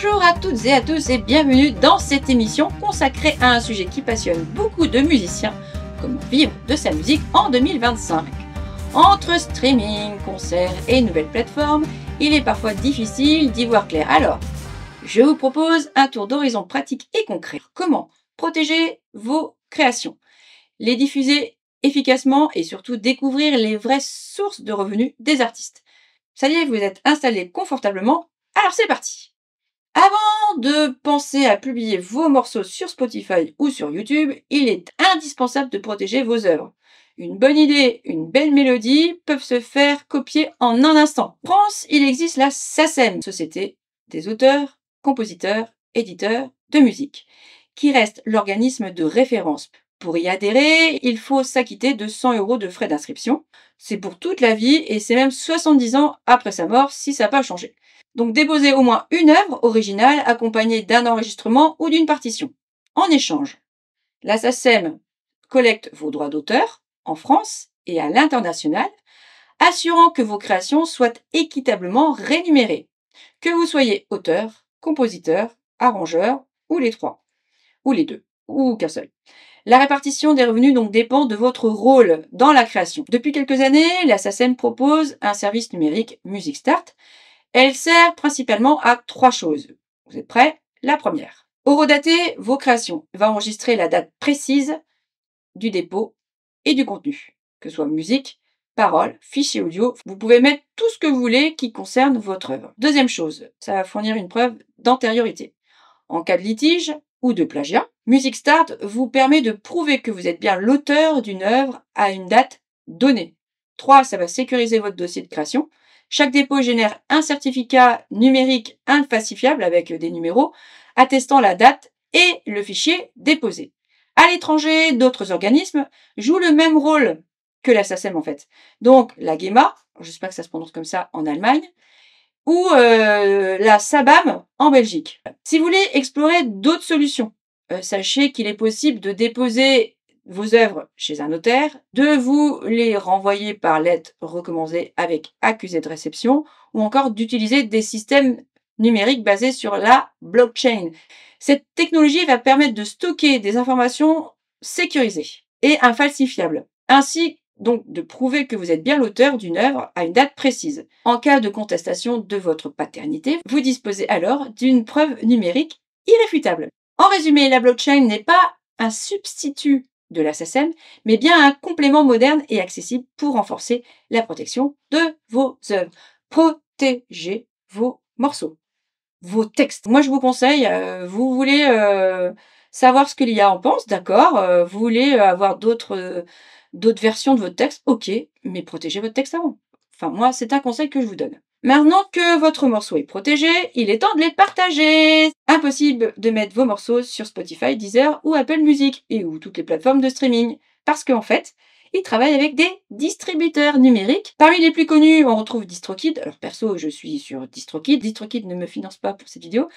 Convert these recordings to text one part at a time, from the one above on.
Bonjour à toutes et à tous et bienvenue dans cette émission consacrée à un sujet qui passionne beaucoup de musiciens, comment vivre de sa musique en 2025. Entre streaming, concerts et nouvelles plateformes, il est parfois difficile d'y voir clair. Alors, je vous propose un tour d'horizon pratique et concret. Comment protéger vos créations, les diffuser efficacement et surtout découvrir les vraies sources de revenus des artistes. Ça y est, vous êtes installés confortablement, alors c'est parti! Avant de penser à publier vos morceaux sur Spotify ou sur YouTube, il est indispensable de protéger vos œuvres. Une bonne idée, une belle mélodie peuvent se faire copier en un instant. En France, il existe la SACEM, Société des auteurs, compositeurs, éditeurs de musique, qui reste l'organisme de référence. Pour y adhérer, il faut s'acquitter de 100 € de frais d'inscription. C'est pour toute la vie et c'est même 70 ans après sa mort si ça n'a pas changé. Donc déposez au moins une œuvre originale accompagnée d'un enregistrement ou d'une partition. En échange, la SACEM collecte vos droits d'auteur en France et à l'international, assurant que vos créations soient équitablement rémunérées, que vous soyez auteur, compositeur, arrangeur ou les trois, ou les deux, ou qu'un seul. La répartition des revenus donc dépend de votre rôle dans la création. Depuis quelques années, la SACEM propose un service numérique Music Start. Elle sert principalement à 3 choses. Vous êtes prêts? La première. Horodater vos créations. Va enregistrer la date précise du dépôt et du contenu, que ce soit musique, paroles, fichier audio. Vous pouvez mettre tout ce que vous voulez qui concerne votre œuvre. Deuxième chose, ça va fournir une preuve d'antériorité. En cas de litige ou de plagiat, Music Start vous permet de prouver que vous êtes bien l'auteur d'une œuvre à une date donnée. 3. Ça va sécuriser votre dossier de création. Chaque dépôt génère un certificat numérique infalsifiable avec des numéros attestant la date et le fichier déposé. À l'étranger, d'autres organismes jouent le même rôle que la SACEM en fait. Donc la GEMA, j'espère que ça se prononce comme ça en Allemagne, ou la SABAM en Belgique. Si vous voulez explorer d'autres solutions, sachez qu'il est possible de déposer vos œuvres chez un notaire, de vous les renvoyer par lettre recommandée avec accusé de réception, ou encore d'utiliser des systèmes numériques basés sur la blockchain. Cette technologie va permettre de stocker des informations sécurisées et infalsifiables, ainsi donc de prouver que vous êtes bien l'auteur d'une œuvre à une date précise. En cas de contestation de votre paternité, vous disposez alors d'une preuve numérique irréfutable. En résumé, la blockchain n'est pas un substitut de la SACEM, mais bien un complément moderne et accessible pour renforcer la protection de vos œuvres. Protégez vos morceaux, vos textes. Moi, je vous conseille, vous voulez savoir ce que l'IA en pense, d'accord, vous voulez avoir d'autres versions de votre texte, ok, mais protégez votre texte avant. Enfin, moi, c'est un conseil que je vous donne. Maintenant que votre morceau est protégé, il est temps de les partager. Impossible de mettre vos morceaux sur Spotify, Deezer ou Apple Music et ou toutes les plateformes de streaming. Parce qu'en fait, ils travaillent avec des distributeurs numériques. Parmi les plus connus, on retrouve DistroKid. Alors perso, je suis sur DistroKid. DistroKid ne me finance pas pour cette vidéo.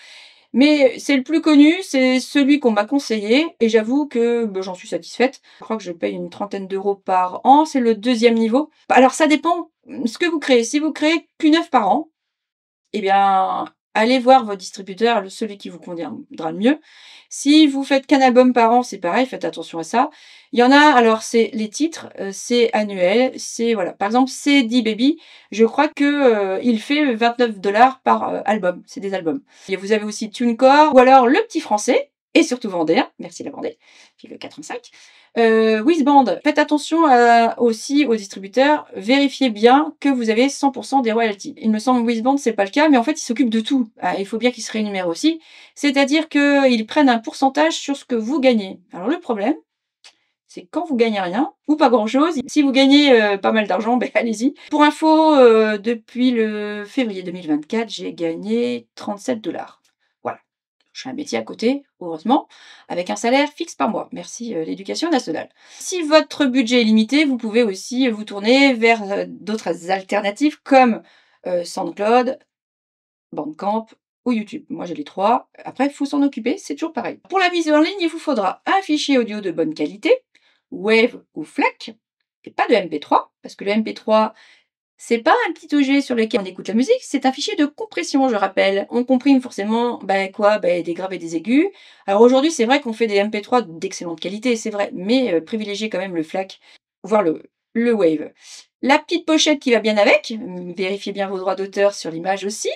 Mais c'est le plus connu, c'est celui qu'on m'a conseillé et j'avoue que j'en suis satisfaite. Je crois que je paye une trentaine d'euros par an, c'est le 2e niveau. Alors ça dépend ce que vous créez. Si vous créez qu'une œuvre par an, eh bien allez voir votre distributeur, celui qui vous conviendra le mieux. Si vous faites qu'un album par an, c'est pareil, faites attention à ça. Il y en a, alors c'est les titres, c'est annuel, c'est voilà. Par exemple, c'est D-Baby, je crois que il fait 29 $ par album, c'est des albums. Et vous avez aussi TuneCore, ou alors Le Petit Français, et surtout Vendéen, merci la Vendée, puis le 85. Wizband, faites attention aussi aux distributeurs, vérifiez bien que vous avez 100% des royalties. Il me semble que Wizband, c'est pas le cas, mais en fait, ils s'occupent de tout. Il faut bien qu'ils se rémunèrent aussi, c'est-à-dire qu'ils prennent un pourcentage sur ce que vous gagnez. Alors le problème, c'est quand vous gagnez rien, ou pas grand-chose. Si vous gagnez pas mal d'argent, ben allez-y. Pour info, depuis le février 2024, j'ai gagné 37 $. Voilà. Je fais un métier à côté, heureusement, avec un salaire fixe par mois. Merci l'Éducation nationale. Si votre budget est limité, vous pouvez aussi vous tourner vers d'autres alternatives comme SoundCloud, Bandcamp ou YouTube. Moi, j'ai les 3. Après, il faut s'en occuper, c'est toujours pareil. Pour la mise en ligne, il vous faudra un fichier audio de bonne qualité, Wave ou FLAC, et pas de MP3, parce que le MP3, C'est pas un petit objet sur lequel on écoute la musique, c'est un fichier de compression, je rappelle. On comprime forcément, des graves et des aigus. Alors aujourd'hui, c'est vrai qu'on fait des MP3 d'excellente qualité, c'est vrai, mais privilégiez quand même le FLAC, voire le Wave. La petite pochette qui va bien avec, vérifiez bien vos droits d'auteur sur l'image aussi,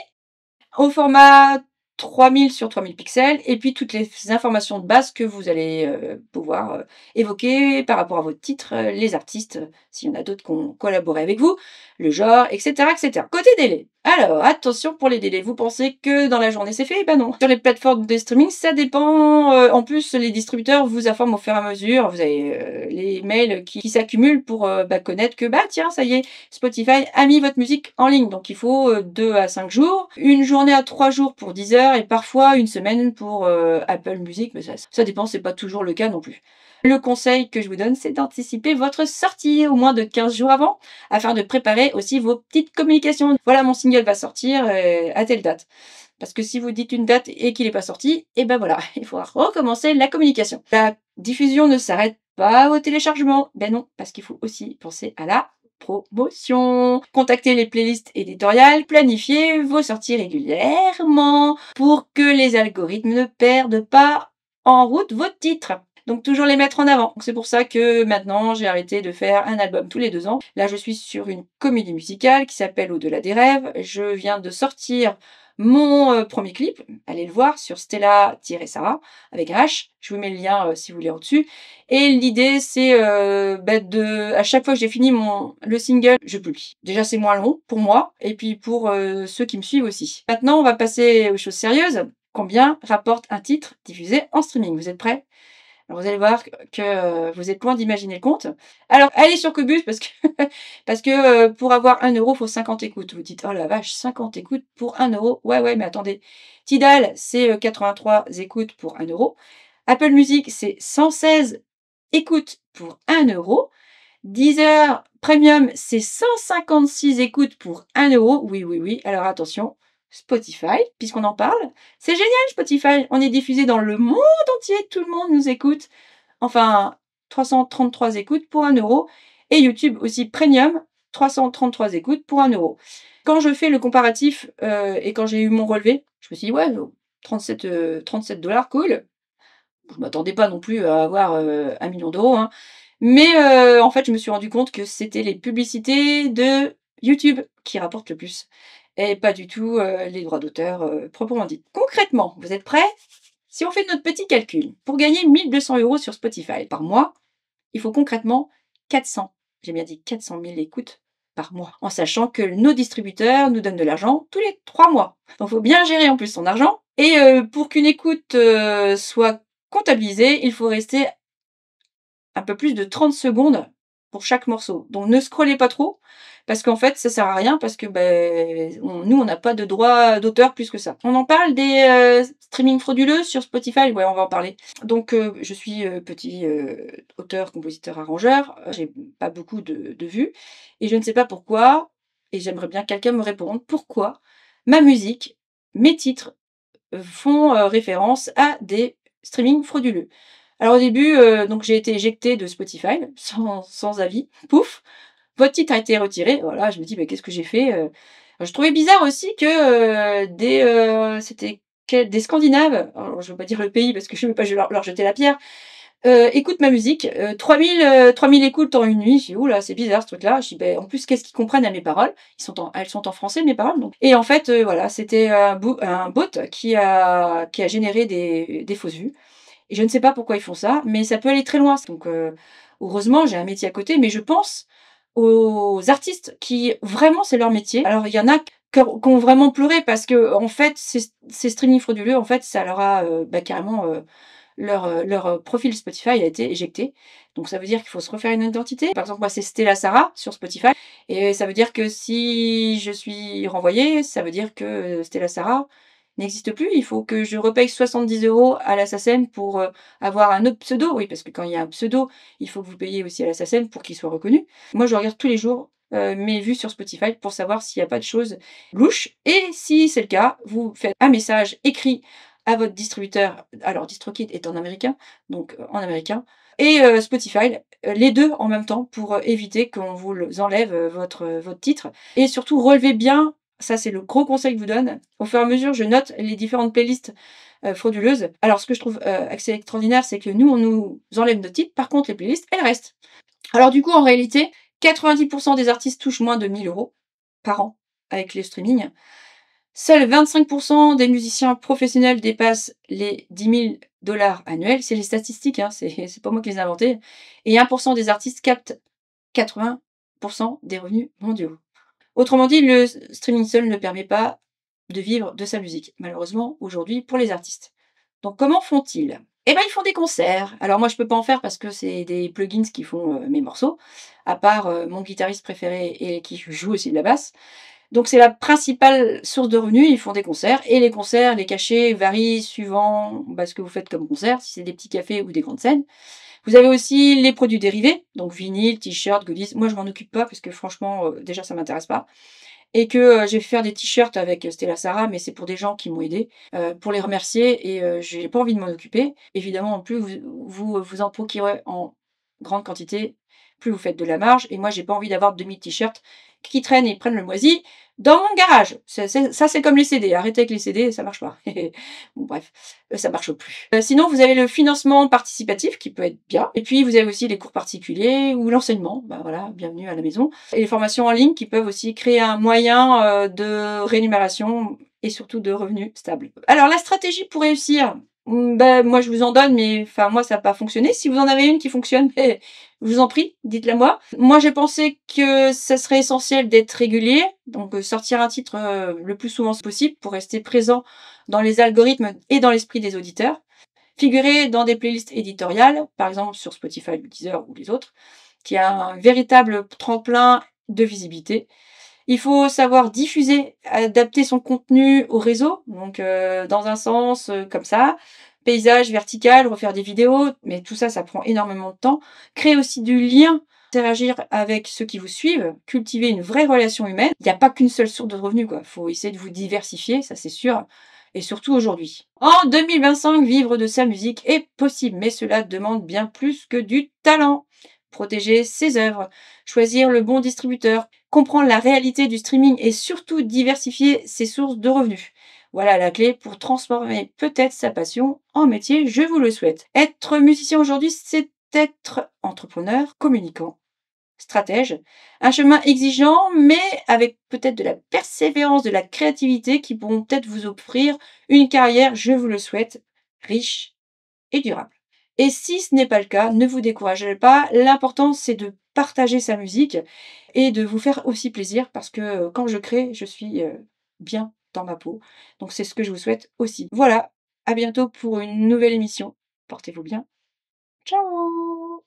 au format 3000 sur 3000 pixels, et puis toutes les informations de base que vous allez pouvoir évoquer par rapport à votre titre, les artistes, s'il y en a d'autres qui ont collaboré avec vous, le genre, etc., etc. Côté délai, alors attention pour les délais, vous pensez que dans la journée c'est fait? Ben non. Sur les plateformes de streaming, ça dépend. En plus, les distributeurs vous informent au fur et à mesure. Vous avez les mails qui s'accumulent pour connaître que tiens, ça y est, Spotify a mis votre musique en ligne. Donc il faut 2 à 5 jours, une journée à 3 jours pour Deezer et parfois une semaine pour Apple Music, mais ça dépend, c'est pas toujours le cas non plus. Le conseil que je vous donne, c'est d'anticiper votre sortie au moins de 15 jours avant, afin de préparer aussi vos petites communications. Voilà, mon single va sortir à telle date. Parce que si vous dites une date et qu'il n'est pas sorti, et ben voilà, il faudra recommencer la communication. La diffusion ne s'arrête pas au téléchargement. Ben non, parce qu'il faut aussi penser à la promotion. Contactez les playlists éditoriales, planifiez vos sorties régulièrement pour que les algorithmes ne perdent pas en route vos titres. Donc toujours les mettre en avant. C'est pour ça que maintenant j'ai arrêté de faire un album tous les 2 ans. Là je suis sur une comédie musicale qui s'appelle Au-delà des rêves. Je viens de sortir mon premier clip. Allez le voir sur Stella-Sarah avec un H. Je vous mets le lien si vous voulez en dessus. Et l'idée c'est à chaque fois que j'ai fini le single, je publie. Déjà c'est moins long pour moi et puis pour ceux qui me suivent aussi. Maintenant on va passer aux choses sérieuses. Combien rapporte un titre diffusé en streaming? Vous êtes prêts? Alors vous allez voir que vous êtes loin d'imaginer le compte. Alors allez sur Qobuz parce que pour avoir 1 €, il faut 50 écoutes. Vous dites: «Oh la vache, 50 écoutes pour 1 €». Ouais, mais attendez. Tidal, c'est 83 écoutes pour 1 €. Apple Music, c'est 116 écoutes pour 1 €. Deezer Premium, c'est 156 écoutes pour 1 €. Oui, oui, oui. Alors attention, Spotify, puisqu'on en parle. C'est génial Spotify. On est diffusé dans le monde entier. Tout le monde nous écoute. Enfin, 333 écoutes pour 1 €. Et YouTube aussi Premium, 333 écoutes pour 1 €. Quand je fais le comparatif et quand j'ai eu mon relevé, je me suis dit, ouais, 37 $, cool. Je m'attendais pas non plus à avoir 1 million d'euros, hein. Mais en fait, je me suis rendu compte que c'était les publicités de YouTube qui rapportent le plus et pas du tout les droits d'auteur proprement dit. Concrètement, vous êtes prêts? Si on fait notre petit calcul, pour gagner 1 200 € sur Spotify par mois, il faut concrètement 400, j'ai bien dit 400 000 écoutes par mois, en sachant que nos distributeurs nous donnent de l'argent tous les 3 mois. Donc, il faut bien gérer en plus son argent. Et pour qu'une écoute soit comptabilisée, il faut rester un peu plus de 30 secondes pour chaque morceau. Donc ne scrollez pas trop, parce qu'en fait, ça sert à rien, parce que nous, on n'a pas de droit d'auteur plus que ça. On en parle des streamings frauduleux sur Spotify? Ouais, on va en parler. Donc je suis petit auteur, compositeur, arrangeur. J'ai pas beaucoup de vues, et je ne sais pas pourquoi, et j'aimerais bien que quelqu'un me réponde, pourquoi ma musique, mes titres font référence à des streamings frauduleux. Alors au début, donc j'ai été éjectée de Spotify sans avis. Pouf! Votre titre a été retiré. Voilà, je me dis: «Mais qu'est-ce que j'ai fait?» Je trouvais bizarre aussi que c'était des Scandinaves, alors je veux pas dire le pays parce que je veux pas leur jeter la pierre, écoutent ma musique, 3000 écoutes en une nuit. Je dis: «Ouh là, c'est bizarre ce truc-là». Je dis: «Beh, en plus, qu'est-ce qu'ils comprennent à mes paroles?» Elles sont en français, mes paroles, donc, et en fait, voilà, c'était un bot qui a généré des fausses vues. Et je ne sais pas pourquoi ils font ça, mais ça peut aller très loin. Donc, heureusement, j'ai un métier à côté, mais je pense aux artistes qui vraiment c'est leur métier. Alors il y en a qui ont vraiment pleuré parce que en fait ces streamings frauduleux, en fait, ça leur a carrément leur profil Spotify a été éjecté. Donc ça veut dire qu'il faut se refaire une identité. Par exemple, moi c'est Stella Sarah sur Spotify, et ça veut dire que si je suis renvoyée, ça veut dire que Stella Sarah n'existe plus. Il faut que je repaye 70 € à la SACEM pour avoir un autre pseudo. Oui, parce que quand il y a un pseudo, il faut que vous payiez aussi à la SACEM pour qu'il soit reconnu. Moi, je regarde tous les jours mes vues sur Spotify pour savoir s'il n'y a pas de choses louches. Et si c'est le cas, vous faites un message écrit à votre distributeur. Alors, DistroKid est en américain, donc en américain. et Spotify, les 2 en même temps pour, éviter qu'on vous enlève, votre titre et surtout relevez bien, ça c'est le gros conseil que je vous donne, au fur et à mesure je note les différentes playlists, frauduleuses. Alors ce que je trouve, assez extraordinaire, c'est que nous, on nous enlève nos titres, par contre les playlists, elles restent. Alors du coup, en réalité, 90 des artistes touchent moins de 1 000 € par an avec les streamings. Seuls 25 des musiciens professionnels dépassent les 10 000 $ annuels. C'est les statistiques, hein, c'est pas moi qui les ai inventées. Et 1 des artistes captent 80 des revenus mondiaux. Autrement dit, le streaming seul ne permet pas de vivre de sa musique, malheureusement, aujourd'hui, pour les artistes. Donc comment font-ils? Eh ben, ils font des concerts. Alors moi, je peux pas en faire parce que c'est des plugins qui font, mes morceaux, à part, mon guitariste préféré et qui joue aussi de la basse. Donc c'est la principale source de revenus, ils font des concerts et les concerts, les cachets varient suivant, ce que vous faites comme concert, si c'est des petits cafés ou des grandes scènes. Vous avez aussi les produits dérivés, donc vinyle, t-shirt, goodies. Moi, je m'en occupe pas parce que franchement, déjà ça m'intéresse pas et que, j'ai fait faire des t-shirts avec, Stella Sarah, mais c'est pour des gens qui m'ont aidé pour les remercier et j'ai pas envie de m'en occuper. Évidemment, en plus vous en procurez en grande quantité, plus vous faites de la marge et moi j'ai pas envie d'avoir 2 000 t-shirts qui traînent et prennent le moisi dans mon garage. C'est comme les CD, arrêtez avec les CD, ça marche pas. Bon bref, ça marche plus. Sinon vous avez le financement participatif qui peut être bien et puis vous avez aussi les cours particuliers ou l'enseignement, voilà, bienvenue à la maison et les formations en ligne qui peuvent aussi créer un moyen, de rémunération et surtout de revenus stables. Alors la stratégie pour réussir, moi je vous en donne mais enfin moi ça a pas fonctionné. Si vous en avez une qui fonctionne, je vous en prie, dites-la moi. Moi, j'ai pensé que ça serait essentiel d'être régulier, donc sortir un titre le plus souvent possible pour rester présent dans les algorithmes et dans l'esprit des auditeurs. Figurer dans des playlists éditoriales, par exemple sur Spotify, Deezer ou les autres, qui a un véritable tremplin de visibilité. Il faut savoir diffuser, adapter son contenu au réseau, donc dans un sens, comme ça, paysage vertical, refaire des vidéos, mais tout ça, ça prend énormément de temps. Créer aussi du lien, interagir avec ceux qui vous suivent, cultiver une vraie relation humaine. Il n'y a pas qu'une seule source de revenus, quoi. Il faut essayer de vous diversifier, ça c'est sûr, et surtout aujourd'hui. En 2025, vivre de sa musique est possible, mais cela demande bien plus que du talent. Protéger ses œuvres, choisir le bon distributeur, comprendre la réalité du streaming et surtout diversifier ses sources de revenus. Voilà la clé pour transformer peut-être sa passion en métier, je vous le souhaite. Être musicien aujourd'hui, c'est être entrepreneur, communicant, stratège. Un chemin exigeant, mais avec peut-être de la persévérance, de la créativité qui pourront peut-être vous offrir une carrière, je vous le souhaite, riche et durable. Et si ce n'est pas le cas, ne vous découragez pas. L'important, c'est de partager sa musique et de vous faire aussi plaisir parce que quand je crée, je suis bien dans ma peau. Donc c'est ce que je vous souhaite aussi. Voilà, à bientôt pour une nouvelle émission. Portez-vous bien. Ciao!